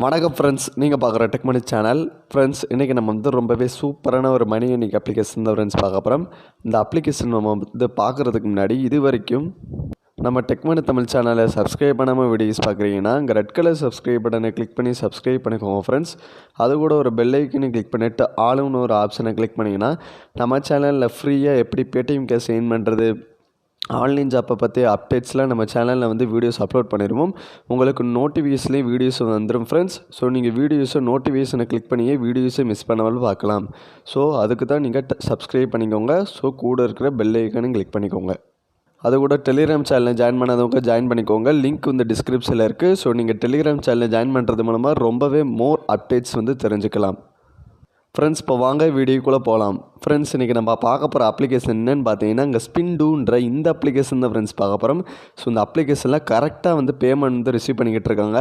வணக்கம் ஃப்ரெண்ட்ஸ், நீங்கள் பார்க்குற டெக் மணி சேனல். ஃப்ரெண்ட்ஸ், இன்றைக்கி நம்ம வந்து ரொம்பவே சூப்பரான ஒரு மணி இன்றைக்கி அப்ளிகேஷன் தான் ஃப்ரெண்ட்ஸ் பார்க்க போகிறோம். இந்த அப்ளிகேஷன் நம்ம வந்து பார்க்குறதுக்கு முன்னாடி இது வரைக்கும் நம்ம டெக் மணி தமிழ் சேனலை சப்ஸ்கிரைப் பண்ணாமல் வீடியோஸ் பார்க்குறீங்கன்னா இங்கே ரெட் கலர் சப்ஸ்கிரைப் பட்டனை கிளிக் பண்ணி சப்ஸ்கிரைப் பண்ணிக்கோங்க ஃப்ரெண்ட்ஸ். அது கூட ஒரு பெல் ஐக்கனை கிளிக் பண்ணிவிட்டு ஆளுன்னு ஒரு ஆப்ஷனை கிளிக் பண்ணிங்கன்னா நம்ம சேனலில் ஃப்ரீயாக எப்படி பேடிஎம் கேஷ் ஏர்ன் பண்ணுறது, ஆன்லைன் ஜாப்பை பற்றி அப்டேட்ஸ்லாம் நம்ம சேனலில் வந்து வீடியோஸ் அப்லோட் பண்ணிடுவோம். உங்களுக்கு நோட்டிஃபிகேஷன்லேயும் வீடியோஸ் வந்துடும் ஃப்ரெண்ட்ஸ். ஸோ நீங்கள் வீடியோஸை நோட்டிஃபிகேஷனை கிளிக் பண்ணியே வீடியோஸை மிஸ் பண்ணாமல் பார்க்கலாம். ஸோ அதுக்கு தான் நீங்கள் சப்ஸ்கிரைப் பண்ணிக்கோங்க. ஸோ கூட இருக்கிற பெல் ஐக்கனையும் கிளிக் பண்ணிக்கோங்க. அது கூட டெலிகிராம் சேனலில் ஜாயின் பண்ணாதவங்க ஜாயின் பண்ணிக்கோங்க. லிங்க் வந்து டிஸ்கிரிப்ஷனில் இருக்குது. ஸோ நீங்கள் டெலிகிராம் சேனலில் ஜாயின் பண்ணுறது மூலமாக ரொம்பவே மோர் அப்டேட்ஸ் வந்து தெரிஞ்சுக்கலாம். ஃப்ரெண்ட்ஸ், இப்போ வாங்க வீடியோக்குள்ளே போகலாம். ஃப்ரெண்ட்ஸ், இன்றைக்கி நம்ம பார்க்க போகிற அப்ளிகேஷன் என்னென்னு பார்த்தீங்கன்னா இங்கே ஸ்பிண்டோன்ற இந்த அப்ளிகேஷன் தான் ஃப்ரெண்ட்ஸ் பார்க்க போகிறோம். ஸோ இந்த அப்ளிகேஷனில் கரெக்டாக வந்து பேமெண்ட் வந்து ரிசீவ் பண்ணிக்கிட்டு இருக்காங்க.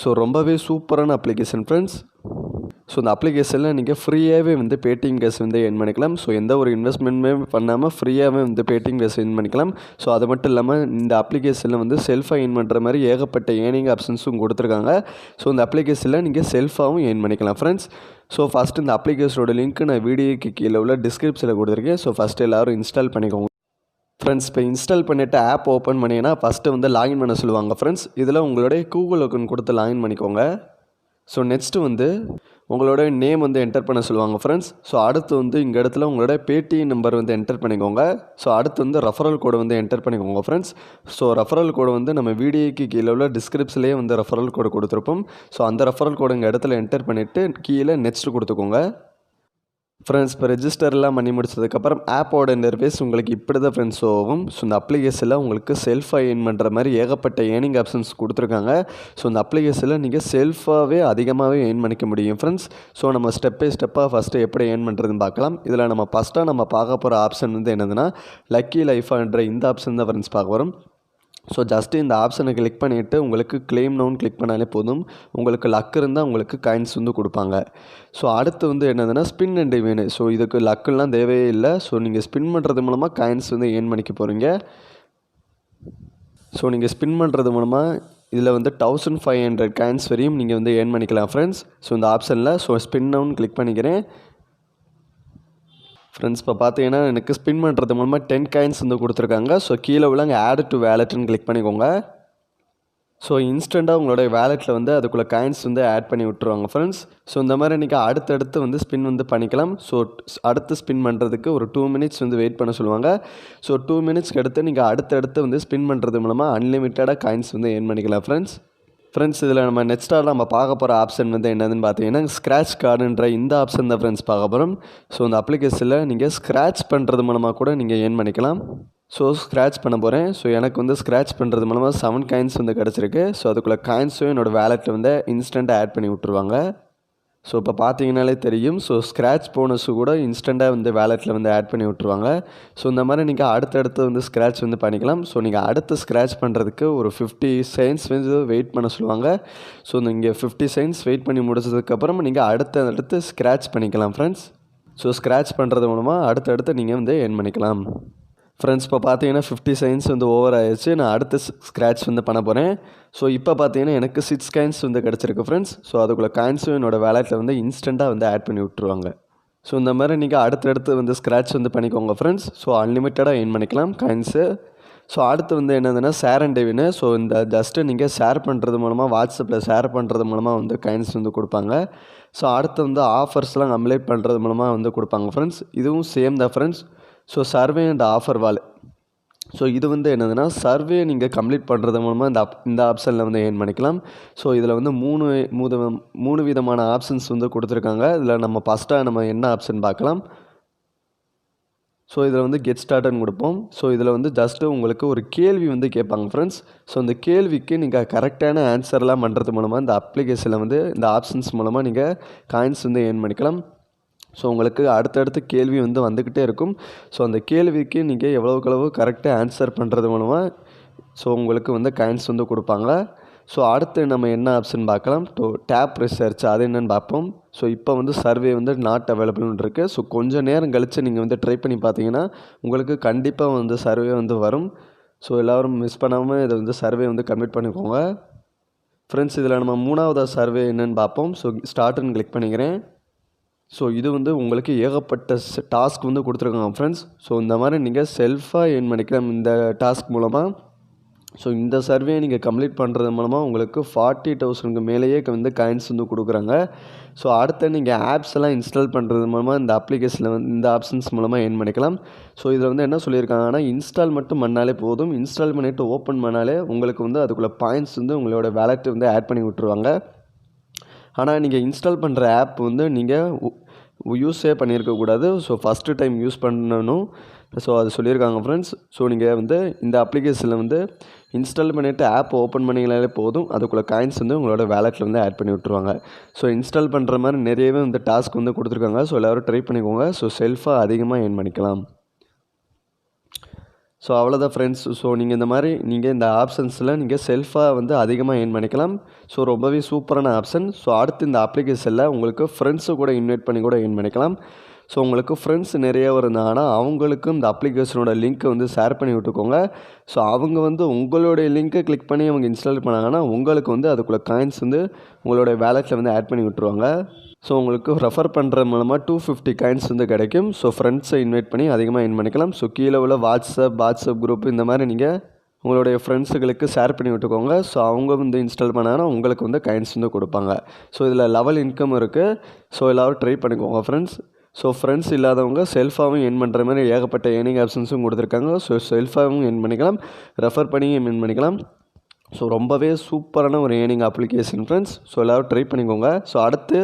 ஸோ ரொம்பவே சூப்பரான அப்ளிகேஷன் ஃப்ரெண்ட்ஸ். ஸோ இந்த அப்ளிகேஷனில் நீங்கள் ஃப்ரீயாகவே வந்து பேடிஎம் கேஷ் வந்து ஏர்ன் பண்ணிக்கலாம். ஸோ எந்த ஒரு இன்வெஸ்ட்மெண்ட்டுமே பண்ணாமல் ஃப்ரீயாகவே வந்து பேடிஎம் கேஷ் ஏர்ன் பண்ணிக்கலாம். ஸோ அது மட்டும் இல்லாமல் இந்த அப்ளிகேஷனில் வந்து செல்ஃபாக ஏர்ன் பண்ணுற மாதிரி ஏகப்பட்ட ஏர்னிங் ஆப்ஷன்ஸும் கொடுத்துருக்காங்க. ஸோ இந்த அப்ளிகேஷனில் நீங்கள் செல்ஃபாகவும் ஏர்ன் பண்ணிக்கலாம் ஃப்ரெண்ட்ஸ். ஸோ ஃபஸ்ட்டு இந்த அப்ளிகேஷனோட லிங்க் நான் வீடியோக்கு கீழே உள்ள டிஸ்கிரிப்ஷனில் கொடுத்துருக்கேன். ஸோ ஃபஸ்ட்டு எல்லோரும் இன்ஸ்டால் பண்ணிக்கோங்க ஃப்ரெண்ட்ஸ். இப்போ இன்ஸ்டால் பண்ணிவிட்டு ஆப் ஓப்பன் பண்ணிங்கன்னா ஃபஸ்ட்டு வந்து லாகின் பண்ண சொல்லுவாங்க ஃப்ரெண்ட்ஸ். இதில் உங்களுடைய கூகுள் அக்கௌண்ட் கொடுத்து லாகின் பண்ணிக்கோங்க. ஸோ நெக்ஸ்ட்டு வந்து உங்களோட நேம் வந்து என்டர் பண்ண சொல்லுவாங்க ஃப்ரெண்ட்ஸ். ஸோ அடுத்து வந்து இங்கே இடத்துல உங்களோட பேடிஎம் நம்பர் வந்து என்டர் பண்ணிக்கோங்க. ஸோ அடுத்து வந்து ரெஃபரல் கோடு வந்து என்டர் பண்ணிக்கோங்க ஃப்ரெண்ட்ஸ். ஸோ ரெஃபரல் கோடு வந்து நம்ம வீடியோக்கு கீழே உள்ள டிஸ்கிரிப்ஷன்லேயே வந்து ரெஃபரல் கோடு கொடுத்துருப்போம். ஸோ அந்த ரெஃபரல் கோடு இங்கே இடத்துல என்டர் பண்ணிவிட்டு கீழே நெக்ஸ்ட் கொடுத்துக்கோங்க ஃப்ரெண்ட்ஸ். இப்போ ரெஜிஸ்டர்லாம் பண்ணி முடிச்சதுக்கப்புறம் ஆப்போட இன்டர்ஃபேஸ் உங்களுக்கு இப்படி தான் ஃப்ரெண்ட்ஸ் ஆகும். ஸோ இந்த அப்ளிகேஷனில் உங்களுக்கு செல்ஃபாக ஏர்ன் பண்ணுற மாதிரி ஏகப்பட்ட ஏர்னிங் ஆப்ஷன்ஸ் கொடுத்துருக்காங்க. ஸோ இந்த அப்ளிகேஷனில் நீங்கள் செல்ஃபாகவே அதிகமாகவே ஏர்ன் பண்ணிக்க முடியும் ஃப்ரெண்ட்ஸ். ஸோ நம்ம ஸ்டெப் பை ஸ்டெப்பாக ஃபஸ்ட்டு எப்படி ஏர்ன் பண்ணுறதுன்னு பார்க்கலாம். இதில் நம்ம ஃபஸ்ட்டாக நம்ம பார்க்க போகிற ஆப்ஷன் வந்து என்னதுன்னா லக்கி லைஃப்ன்ற இந்த ஆப்ஷன் தான் ஃப்ரெண்ட்ஸ் பார்க்க வரும். ஸோ ஜஸ்ட்டு இந்த ஆப்ஷனை கிளிக் பண்ணிவிட்டு உங்களுக்கு கிளைம் நவுன் கிளிக் பண்ணாலே போதும். உங்களுக்கு லக் இருந்தால் உங்களுக்கு காயின்ஸ் வந்து கொடுப்பாங்க. ஸோ அடுத்து வந்து என்னதுன்னா ஸ்பின் அண்ட் வின். ஸோ இதுக்கு லக்குலாம் தேவையே இல்லை. ஸோ நீங்கள் ஸ்பின் பண்ணுறது மூலமாக காயின்ஸ் வந்து ஏர்ன் பண்ணிக்க போகிறீங்க. ஸோ நீங்கள் ஸ்பின் பண்ணுறது மூலமாக இதில் வந்து 1500 காயின்ஸ் வரையும் நீங்கள் வந்து ஏர்ன் பண்ணிக்கலாம் ஃப்ரெண்ட்ஸ். ஸோ இந்த ஆப்ஷனில் ஸோ ஸ்பின் நவுன் கிளிக் பண்ணிக்கிறேன் ஃப்ரெண்ட்ஸ். இப்போ பார்த்தீங்கன்னா எனக்கு ஸ்பின் பண்ணுறது மூலமாக 10 காயின்ஸ் வந்து கொடுத்துருக்காங்க. ஸோ கீழே உள்ள அங்கே ஆட் டு வேலெட்னு கிளிக் பண்ணிக்கோங்க. ஸோ இன்ஸ்டண்ட்டாக உங்களோட வேலெட்டில் வந்து அதுக்குள்ளே காயின்ஸ் வந்து ஆட் பண்ணி விட்ருவாங்க ஃப்ரெண்ட்ஸ். ஸோ இந்த மாதிரி நீங்கள் அடுத்தடுத்து வந்து ஸ்பின் வந்து பண்ணிக்கலாம். ஸோ அடுத்து ஸ்பின் பண்ணுறதுக்கு ஒரு 2 மினிட்ஸ் வந்து வெயிட் பண்ண சொல்லுவாங்க. ஸோ 2 மினிட்ஸ்க்கு அடுத்து நீங்கள் அடுத்தடுத்து வந்து ஸ்பின் பண்ணுறது மூலமாக அன்லிமிட்டடாக காயின்ஸ் வந்து ஏர்ன் பண்ணிக்கலாம் ஃப்ரெண்ட்ஸ். இதில் நம்ம நெக்ஸ்ட்டாக நம்ம பார்க்க போகிற ஆப்ஷன் வந்து என்னதுன்னு பார்த்தீங்கன்னா ஸ்க்ராட்ச் கார்டுன்ற இந்த ஆப்ஷன் தான் ஃப்ரெண்ட்ஸ் பார்க்க போகிறோம். ஸோ இந்த அப்ளிகேஷனில் நீங்கள் ஸ்க்ராட்ச் பண்ணுறது மூலமாக கூட நீங்கள் ஏர்ன் பண்ணிக்கலாம். ஸோ ஸ்க்ராட்ச் பண்ண போகிறேன். ஸோ எனக்கு வந்து ஸ்க்ராட்ச் பண்ணுறது மூலமாக 7 காயின்ஸ் வந்து கிடச்சிருக்கு. ஸோ அதுக்குள்ளே காயின்ஸும் என்னோடய வேலெட்டில் வந்து இன்ஸ்டண்ட்டாக ஆட் பண்ணி விட்ருவாங்க. ஸோ இப்போ பார்த்தீங்கனாலே தெரியும். ஸோ ஸ்க்ராட்ச் போனஸு கூட இன்ஸ்டண்ட்டாக வந்து வேலெட்டில் வந்து ஆட் பண்ணி விட்ருவாங்க. ஸோ இந்த மாதிரி நீங்கள் அடுத்தடுத்து வந்து ஸ்க்ராட்ச் வந்து பண்ணிக்கலாம். ஸோ நீங்கள் அடுத்து ஸ்க்ராட்ச் பண்ணுறதுக்கு ஒரு 50 செகண்ட்ஸ் வந்து வெயிட் பண்ண சொல்லுவாங்க. ஸோ நீங்கள் 50 செகண்ட்ஸ் வெயிட் பண்ணி முடிச்சதுக்கப்புறம் நீங்கள் அடுத்து ஸ்க்ராட்ச் பண்ணிக்கலாம் ஃப்ரெண்ட்ஸ். ஸோ ஸ்க்ராட்ச் பண்ணுறது மூலமாக அடுத்தடுத்து நீங்கள் வந்து ஏர்ன் பண்ணிக்கலாம் ஃப்ரெண்ட்ஸ். இப்போ பார்த்தீங்கன்னா 50 செகண்ட்ஸ் வந்து ஓவர் ஆயிடுச்சு. நான் அடுத்து ஸ்க்ராட்ச் வந்து பண்ண போகிறேன். ஸோ இப்போ பார்த்தீங்கன்னா எனக்கு 6 காயின்ஸ் வந்து கிடச்சிருக்கு ஃப்ரெண்ட்ஸ். ஸோ அதுக்குள்ளே காயின்ஸும் என்னோடய வேலெட்டில் வந்து இன்ஸ்டண்ட்டாக வந்து ஆட் பண்ணி விட்ருவாங்க. ஸோ இந்த மாதிரி நீங்கள் அடுத்தடுத்து வந்து ஸ்க்ராட்ச் வந்து பண்ணிக்கோங்க ஃப்ரெண்ட்ஸ். ஸோ அன்லிமிட்டடாக ஏர்ன் பண்ணிக்கலாம் காயின்ஸு. ஸோ அடுத்து வந்து என்னதுன்னா ஷேர் அண்ட் வின். ஸோ இந்த ஜஸ்ட்டு நீங்கள் ஷேர் பண்ணுறது மூலமாக வாட்ஸ்அப்பில் ஷேர் பண்ணுறது மூலமாக வந்து காயின்ஸ் வந்து கொடுப்பாங்க. ஸோ அடுத்து வந்து ஆஃபர்ஸ்லாம் கம்ப்ளீட் பண்ணுறது மூலமாக வந்து கொடுப்பாங்க ஃப்ரெண்ட்ஸ். இதுவும் சேம் தான் friends. So survey and offer wall. So இது வந்து என்னதுன்னா சர்வே நீங்கள் கம்ப்ளீட் பண்ணுறது மூலமாக இந்த ஆப்ஷனில் வந்து ஏர்ன் பண்ணிக்கலாம். ஸோ இதில் வந்து மூணு விதமான ஆப்ஷன்ஸ் வந்து கொடுத்துருக்காங்க. இதில் நம்ம ஃபஸ்ட்டாக நம்ம என்ன ஆப்ஷன் பார்க்கலாம். ஸோ இதில் வந்து கெட் ஸ்டார்ட்னு கொடுப்போம். ஸோ இதில் வந்து ஜஸ்ட்டு உங்களுக்கு ஒரு கேள்வி வந்து கேட்பாங்க ஃப்ரெண்ட்ஸ். ஸோ இந்த கேள்விக்கு நீங்கள் கரெக்டான ஆன்சர்லாம் பண்ணுறது மூலமாக இந்த அப்ளிகேஷனில் வந்து இந்த ஆப்ஷன்ஸ் மூலமாக நீங்கள் காயின்ஸ் வந்து ஏர்ன் பண்ணிக்கலாம். ஸோ உங்களுக்கு அடுத்தடுத்து கேள்வி வந்து வந்துக்கிட்டே இருக்கும். ஸோ அந்த கேள்விக்கு நீங்கள் எவ்வளோக்களவு கரெக்டாக ஆன்சர் பண்ணுறது மூலமாக ஸோ உங்களுக்கு வந்து காயின்ஸ் வந்து கொடுப்பாங்க. ஸோ அடுத்து நம்ம என்ன ஆப்ஷன் பார்க்கலாம். டேப் ரிசர்ச் அது என்னென்னு பார்ப்போம். ஸோ இப்போ வந்து சர்வே வந்து நாட் அவைலபிள்னு இருக்குது. ஸோ கொஞ்சம் நேரம் கழித்து நீங்கள் வந்து ட்ரை பண்ணி பார்த்தீங்கன்னா உங்களுக்கு கண்டிப்பாக வந்து சர்வே வந்து வரும். ஸோ எல்லோரும் மிஸ் பண்ணாமல் இதை வந்து சர்வே வந்து கம்ப்ளீட் பண்ணிக்கோங்க ஃப்ரெண்ட்ஸ் இதில் நம்ம 3வது சர்வே என்னென்னு பார்ப்போம். ஸோ ஸ்டார்ட்னு கிளிக் பண்ணிக்கிறேன். ஸோ இது வந்து உங்களுக்கு ஏகப்பட்ட டாஸ்க் வந்து கொடுத்துருக்காங்க ஃப்ரெண்ட்ஸ். ஸோ இந்த மாதிரி நீங்கள் செல்ஃபாக ஏர்ன் பண்ணிக்கலாம் இந்த டாஸ்க் மூலமாக. ஸோ இந்த சர்வே நீங்கள் கம்ப்ளீட் பண்ணுறது மூலமாக உங்களுக்கு 40,000க்கு மேலேயே வந்து காயின்ஸ் வந்து கொடுக்குறாங்க. ஸோ அடுத்து நீங்கள் ஆப்ஸ் எல்லாம் இன்ஸ்டால் பண்ணுறது மூலமாக இந்த அப்ளிகேஷனில் வந்து இந்த ஆப்ஷன்ஸ் மூலமாக ஏர்ன் பண்ணிக்கலாம். ஸோ இதில் வந்து என்ன சொல்லியிருக்காங்கன்னா, இன்ஸ்டால் மட்டும் பண்ணாலே போதும். இன்ஸ்டால் பண்ணிவிட்டு ஓப்பன் பண்ணாலே உங்களுக்கு வந்து அதுக்குள்ளே பாயிண்ட்ஸ் வந்து உங்களோட வேலெட் வந்து ஆட் பண்ணி விட்ருவாங்க. ஆனால் நீங்கள் இன்ஸ்டால் பண்ணுற ஆப் வந்து நீங்கள் யூஸே பண்ணியிருக்கக்கூடாது. ஸோ ஃபஸ்ட்டு டைம் யூஸ் பண்ணணும். ஸோ அது சொல்லியிருக்காங்க ஃப்ரெண்ட்ஸ். ஸோ நீங்கள் வந்து இந்த அப்ளிகேஷனில் வந்து இன்ஸ்டால் பண்ணிவிட்டு ஆப் ஓப்பன் பண்ணிங்கனாலே போதும். அதுக்குள்ளே காயின்ஸ் வந்து உங்களோட வேலெட்டில் வந்து ஆட் பண்ணி விட்ருவாங்க. ஸோ இன்ஸ்டால் பண்ணுற மாதிரி நிறையவே வந்து டாஸ்க் வந்து கொடுத்துருக்காங்க. ஸோ எல்லோரும் ட்ரை பண்ணிக்கோங்க. ஸோ செல்ஃபாக அதிகமாக ஏர்ன் பண்ணிக்கலாம். ஸோ அவ்வளோதான் ஃப்ரெண்ட்ஸ். ஸோ நீங்கள் இந்த மாதிரி நீங்கள் இந்த ஆப்ஷன்ஸில் நீங்கள் செல்ஃபாக வந்து அதிகமாக ஏர்ன் பண்ணிக்கலாம். ஸோ ரொம்பவே சூப்பரான ஆப்ஷன். ஸோ அடுத்து இந்த அப்ளிகேஷனில் உங்களுக்கு ஃப்ரெண்ட்ஸு கூட இன்வைட் பண்ணி கூட ஏர்ன் பண்ணிக்கலாம். ஸோ உங்களுக்கு ஃப்ரெண்ட்ஸ் நிறைய இருந்தாங்கன்னா அவங்களுக்கும் இந்த அப்ளிகேஷனோட லிங்க்கை வந்து ஷேர் பண்ணி விட்டுக்கோங்க. ஸோ அவங்க வந்து உங்களுடைய லிங்க்கை கிளிக் பண்ணி அவங்க இன்ஸ்டால் பண்ணாங்கன்னா உங்களுக்கு வந்து அதுக்குள்ளே காயின்ஸ் வந்து உங்களுடைய வேலெட்டில் வந்து ஆட் பண்ணி விட்டுருவாங்க. ஸோ உங்களுக்கு ரெஃபர் பண்ணுற மூலமாக 250 காயின்ஸ் வந்து கிடைக்கும். ஸோ ஃப்ரெண்ட்ஸை இன்வைட் பண்ணி அதிகமாக ஏர்ன் பண்ணிக்கலாம். ஸோ கீழே உள்ள வாட்ஸ்அப் குரூப் இந்த மாதிரி நீங்கள் உங்களுடைய ஃப்ரெண்ட்ஸுகளுக்கு ஷேர் பண்ணி விட்டுக்கோங்க. ஸோ அவங்க வந்து இன்ஸ்டால் பண்ணாங்கன்னா உங்களுக்கு வந்து காயின்ஸ் வந்து கொடுப்பாங்க. ஸோ இதில் லெவல் இன்கம் இருக்குது. ஸோ எல்லோரும் ட்ரை பண்ணிக்கோங்க ஃப்ரெண்ட்ஸ். ஸோ ஃப்ரெண்ட்ஸ் இல்லாதவங்க செல்ஃபாகவும் ஏர்ன் பண்ணுற மாதிரி ஏகப்பட்ட ஏர்னிங் ஆப்ஷன்ஸும் கொடுத்துருக்காங்க. ஸோ செல்ஃபாகவும் ஏர்ன் பண்ணிக்கலாம், ரெஃபர் பண்ணியும் ஏர்ன் பண்ணிக்கலாம். ஸோ ரொம்பவே சூப்பரான ஒரு ஏர்னிங் அப்ளிகேஷன் ஃப்ரெண்ட்ஸ். ஸோ எல்லோரும் ட்ரை பண்ணிக்கோங்க. ஸோ அடுத்து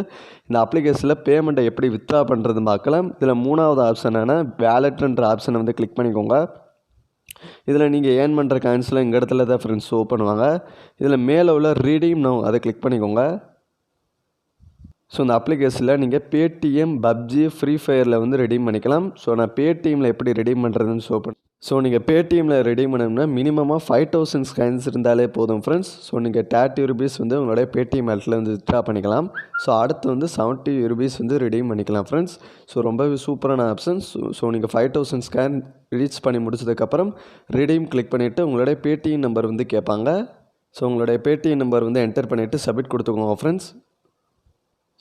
இந்த அப்ளிகேஷனில் பேமெண்ட்டை எப்படி வித்ட்ரா பண்ணுறதுன்னு பார்க்கலாம். இதில் 3வது ஆப்ஷனான வேலெட்ன்ற ஆப்ஷனை வந்து கிளிக் பண்ணிக்கோங்க. இதில் நீங்கள் ஏர்ன் பண்ணுற காயின்ஸ்லாம் இந்த இடத்துல தான் ஃப்ரெண்ட்ஸ் ஷோ பண்ணுவாங்க. இதில் மேலே உள்ள ரீடீம் நவ் அதை கிளிக் பண்ணிக்கோங்க. ஸோ இந்த அப்ளிகேஷனில் நீங்கள் Paytm, PUBG, ஃப்ரீ ஃபயரில் வந்து ரெடீம் பண்ணிக்கலாம். ஸோ நான் Paytmல எப்படி ரெடீம் பண்ணுறதுன்னு ஷோ பண்ணேன். ஸோ நீங்கள் Paytmல ரெடீம் பண்ணணும்னா மினிமமாக 5,000 காயின்ஸ் இருந்தாலே போதும் ஃப்ரெண்ட்ஸ். ஸோ நீங்கள் 30 ரூபீஸ் வந்து உங்களுடைய Paytm ஆப்பில் வந்து வித்ட்ரா பண்ணிக்கலாம். ஸோ அடுத்து வந்து 70 ரூபீஸ் வந்து ரெடீம் பண்ணிக்கலாம் ஃப்ரெண்ட்ஸ். ஸோ ரொம்பவே சூப்பரான ஆப்ஷன்ஸ். ஸோ நீங்கள் 5,000 காயின் ரீச் பண்ணி முடிச்சதுக்கப்புறம் ரெடீம் கிளிக் பண்ணிவிட்டு உங்களுடைய Paytm நம்பர் வந்து கேட்பாங்க. ஸோ உங்களுடைய Paytm நம்பர் வந்து என்டர் பண்ணிவிட்டு சப்மிட் கொடுத்துக்கோங்க ஃப்ரெண்ட்ஸ்.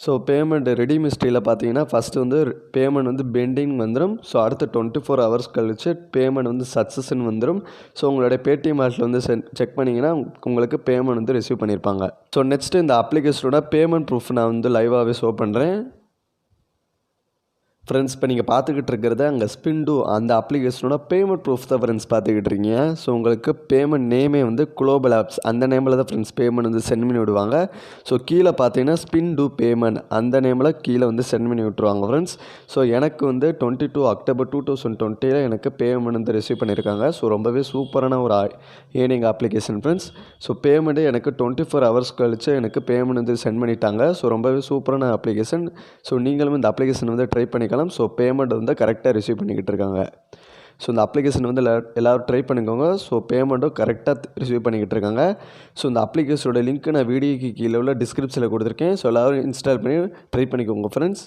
ஸோ பேமெண்ட் ரெடீம் ஹிஸ்ட்ரியில் பார்த்தீங்கன்னா ஃபஸ்ட்டு வந்து பேமெண்ட் வந்து பெண்டிங் வந்துடும். ஸோ அடுத்து 24 ஹவர்ஸ் கழிச்சு பேமெண்ட் வந்து சக்ஸஸ்ன்னு வந்துடும். ஸோ உங்களுடைய Paytm ஆப்பில் வந்து செக் பண்ணிங்கன்னா உங்களுக்கு பேமெண்ட் வந்து ரிசீவ் பண்ணியிருப்பாங்க. ஸோ நெக்ஸ்ட்டு இந்த அப்ளிகேஷனோட பேமெண்ட் ப்ரூஃப் நான் வந்து லைவாகவே ஷோ பண்ணுறேன் ஃப்ரெண்ட்ஸ். இப்போ நீங்கள் பார்த்துக்கிட்டு இருக்கிறது அங்கே ஸ்பிண்டோ அந்த அப்ளிகேஷனோட பேமெண்ட் ப்ரூஃப் தான் ஃப்ரெண்ட்ஸ் பார்த்துக்கிட்டு இருக்கீங்க. ஸோ உங்களுக்கு பேமெண்ட் நேமே வந்து குளோபல் ஆப்ஸ் அந்த நேமில் தான் ஃப்ரெண்ட்ஸ் பேமெண்ட் வந்து சென்ட் பண்ணி விடுவாங்க. ஸோ கீழே பார்த்தீங்கன்னா ஸ்பிண்டோ பேமெண்ட் அந்த நேமில் கீழே வந்து சென்ட் பண்ணி விட்டுருவாங்க ஃப்ரெண்ட்ஸ். ஸோ எனக்கு வந்து 22 அக்டோபர் 2020 எனக்கு பேமெண்ட் வந்து ரிசீவ் பண்ணியிருக்காங்க. ஸோ ரொம்பவே சூப்பரான ஒரு earning application friends. So payment எனக்கு 24 ஹவர்ஸ் கழிச்சு எனக்கு பேமெண்ட் வந்து சென்ட் பண்ணிட்டாங்க. ஸோ ரொம்பவே சூப்பரான அப்ளிகேஷன். ஸோ நீங்களும் இந்த அப்ளிகேஷன் வந்து ட்ரை பண்ணிக்கலாம். ஸோ பேமெண்ட் வந்து கரெக்டாக ரிசீவ் பண்ணிக்கிட்டு இருக்காங்க. ஸோ இந்த அப்ளிகேஷன் வந்து எல்லோரும் ட்ரை பண்ணிக்கோங்க. ஸோ பேமெண்ட்டும் கரெக்டாக ரிசீவ் பண்ணிக்கிட்டு இருக்காங்க. ஸோ இந்த அப்ளிகேஷனோட லிங்க் நான் வீடியோக்கு கீழே உள்ள டிஸ்கிரிப்ஷனில் கொடுத்துருக்கேன். ஸோ எல்லோரும் இன்ஸ்டால் பண்ணி ட்ரை பண்ணிக்கோங்க ஃப்ரெண்ட்ஸ்.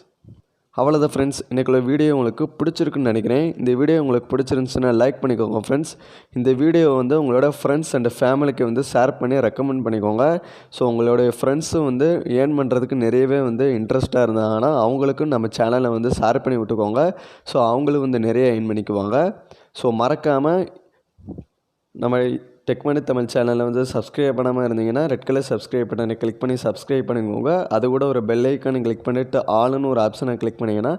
அவ்வளோதான் ஃப்ரெண்ட்ஸ். இன்றைக்குள்ள வீடியோ உங்களுக்கு பிடிச்சிருக்குன்னு நினைக்கிறேன். இந்த வீடியோ உங்களுக்கு பிடிச்சிருந்துச்சுன்னா லைக் பண்ணிக்கோங்க ஃப்ரெண்ட்ஸ். இந்த வீடியோ வந்து உங்களோட ஃப்ரெண்ட்ஸ் அண்ட் ஃபேமிலிக்கு வந்து ஷேர் பண்ணி ரெக்கமெண்ட் பண்ணிக்கோங்க. ஸோ உங்களுடைய ஃப்ரெண்ட்ஸும் வந்து ஏர்ன் பண்ணுறதுக்கு நிறையவே வந்து இன்ட்ரெஸ்ட்டாக இருந்தாங்கன்னா அவங்களுக்கும் நம்ம சேனலை வந்து ஷேர் பண்ணி விட்டுக்கோங்க. ஸோ அவங்களும் வந்து நிறைய ஏர்ன் பண்ணிக்குவாங்க. ஸோ மறக்காமல் நம்ம டெக் மணி தமிழ் சேனலில் வந்து சப்ஸ்கிரைப் பண்ணாமல் இருந்தீங்கன்னா ரெட் கலர் சப்ஸ்கிரைப் பட்டனை கிளிக் பண்ணி சப்ஸ்கிரைப் பண்ணிக்கோங்க. அது கூட ஒரு பெல் ஐக்கானை கிளிக் பண்ணிவிட்டு ஆளுன்னு ஒரு ஆப்ஷனை கிளிக் பண்ணிங்கன்னா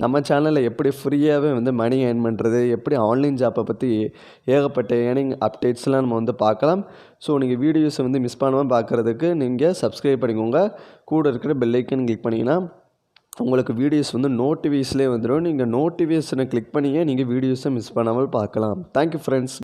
நம்ம சேனலில் எப்படி ஃப்ரீயாகவே வந்து மணி ஏர்ன் பண்ணுறது, எப்படி ஆன்லைன் ஜாப்பை பற்றி ஏகப்பட்ட ஏர்னிங் அப்டேட்ஸ்லாம் நம்ம வந்து பார்க்கலாம். ஸோ நீங்கள் வீடியோஸை வந்து மிஸ் பண்ணாமல் பார்க்குறதுக்கு நீங்கள் சப்ஸ்கிரைப் பண்ணிக்கோங்க. கூட இருக்கிற பெல் ஐக்கான் கிளிக் பண்ணிங்கன்னா உங்களுக்கு வீடியோஸ் வந்து நோட்டிஃபிகேஷன்லேயே வந்துடும். நீங்கள் நோட்டிஃபிகேஷனை கிளிக் பண்ணியே நீங்கள் வீடியோஸை மிஸ் பண்ணாமல் பார்க்கலாம். Thank you friends.